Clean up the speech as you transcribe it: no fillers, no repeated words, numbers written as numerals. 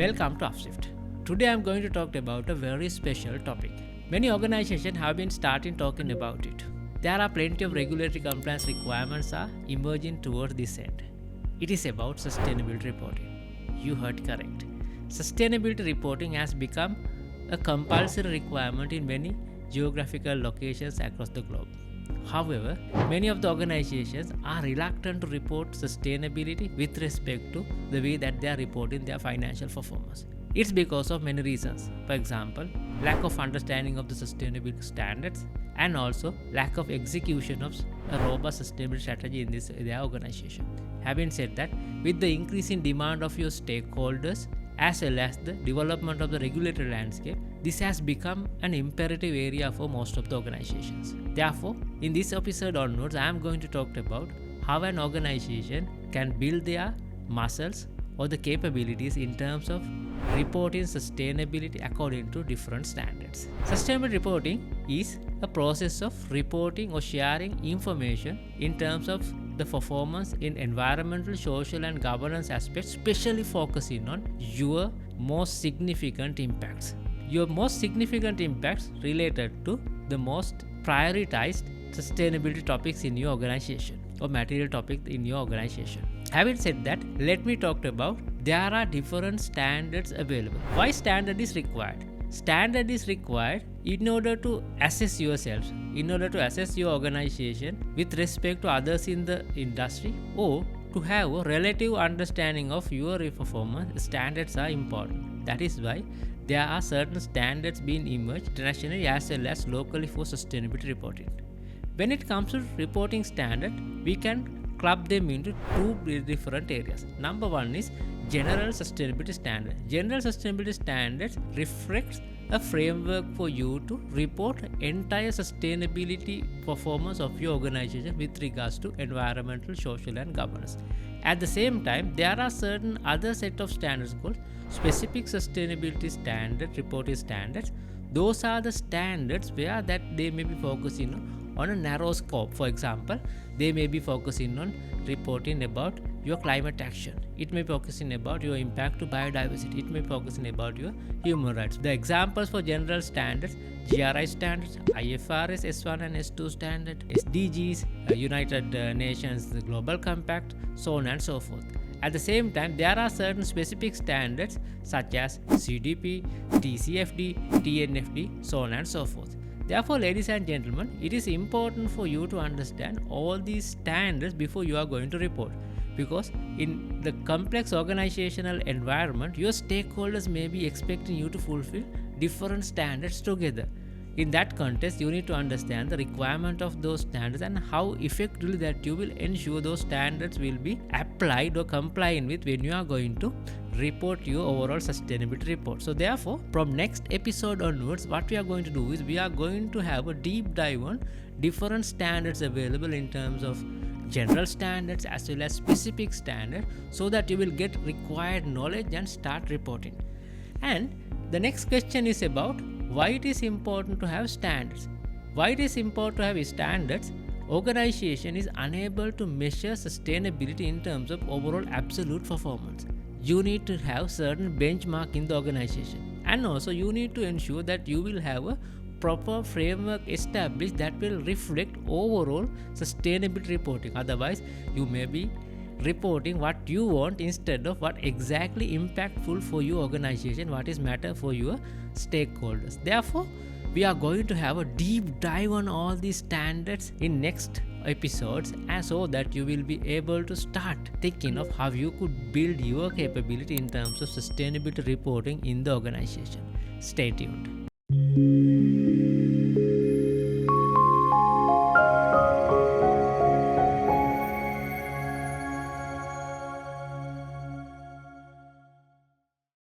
Welcome to Upshift. Today I am going to talk about a very special topic. Many organizations have been starting talking about it. There are plenty of regulatory compliance requirements are emerging towards this end. It is about sustainability reporting. You heard correct. Sustainability reporting has become a compulsory requirement in many geographical locations across the globe. However, many of the organizations are reluctant to report sustainability with respect to the way that they are reporting their financial performance. It's because of many reasons. For example, lack of understanding of the sustainability standards and also lack of execution of a robust sustainability strategy in their organization. Having said that, with the increasing demand of your stakeholders as well as the development of the regulatory landscape, this has become an imperative area for most of the organizations. Therefore, in this episode onwards, I am going to talk about how an organization can build their muscles or the capabilities in terms of reporting sustainability according to different standards. Sustainable reporting is a process of reporting or sharing information in terms of the performance in environmental, social and governance aspects, especially focusing on your most significant impacts. Your most significant impacts related to the most prioritized sustainability topics in your organization or material topics in your organization. Having said that, let me talk about there are different standards available. Why standard is required? Standard is required in order to assess yourself, in order to assess your organization with respect to others in the industry, or to have a relative understanding of your performance. Standards are important. That is why there are certain standards being emerged internationally as well as locally for sustainability reporting. When it comes to reporting standard, we can club them into two different areas. Number one is general sustainability standard. General sustainability standards reflects a framework for you to report entire sustainability performance of your organization with regards to environmental, social and governance. At the same time, there are certain other set of standards called specific sustainability standard reporting standards. Those are the standards where that they may be focusing on a narrow scope. For example, they may be focusing on reporting about your climate action. It may be focusing about your impact to biodiversity. It may be focusing about your human rights. The examples for general standards: GRI standards, IFRS S1 and S2 standard, SDGs, United Nations the Global Compact, so on and so forth. At the same time, there are certain specific standards such as CDP, TCFD, TNFD, so on and so forth. Therefore, ladies and gentlemen, it is important for you to understand all these standards before you are going to report. Because in the complex organizational environment, your stakeholders may be expecting you to fulfill different standards together. In that context, you need to understand the requirement of those standards and how effectively that you will ensure those standards will be applied or compliant with when you are going to report your overall sustainability report. So therefore, from next episode onwards, what we are going to do is we are going to have a deep dive on different standards available in terms of general standards as well as specific standards, so that you will get required knowledge and start reporting. And the next question is about why it is important to have standards. Why it is important to have standards? Organization is unable to measure sustainability in terms of overall absolute performance. You need to have certain benchmark in the organization, and also you need to ensure that you will have a proper framework established that will reflect overall sustainability reporting. Otherwise, you may be reporting what you want instead of what exactly impactful for your organization, what is matter for your stakeholders. Therefore, we are going to have a deep dive on all these standards in next episodes, and so that you will be able to start thinking of how you could build your capability in terms of sustainability reporting in the organization. Stay tuned.